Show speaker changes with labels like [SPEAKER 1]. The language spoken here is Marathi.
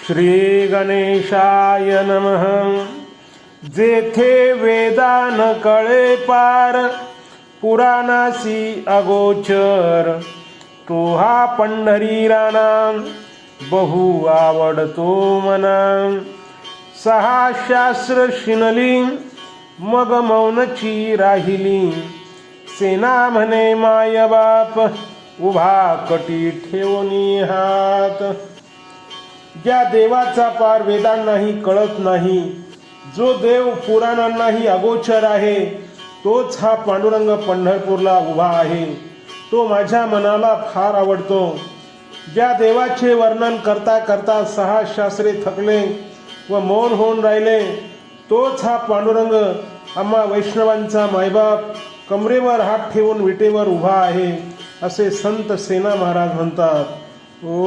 [SPEAKER 1] श्री गणेशाय नमः. जेथे वेदान कळे पार, पुराणासी अगोचर, तो हा पंढरी राणा बहु आवडतो मना. सहा शास्त्र शिनली, मग मौनची राहिली, सेना म्हणे माय बाप, उभा कटी ठेवणी हात. ज्या देवाचा पार वेदांनाही कळत नाही, जो देव पुराणांनाही अगोचर आहे, तोच हा पांडुरंग पंढरपूरला उभा आहे. तो माझ्या मनाला फार आवडतो. ज्या देवाचे वर्णन करता करता सहा शास्त्रे थकले व मौन होऊन राहिले, तोच हा पांडुरंग आम्हा वैष्णवांचा मायबाप, कमरेवर हात ठेवून विटेवर उभा आहे, असे संत सेना महाराज म्हणतात. ओ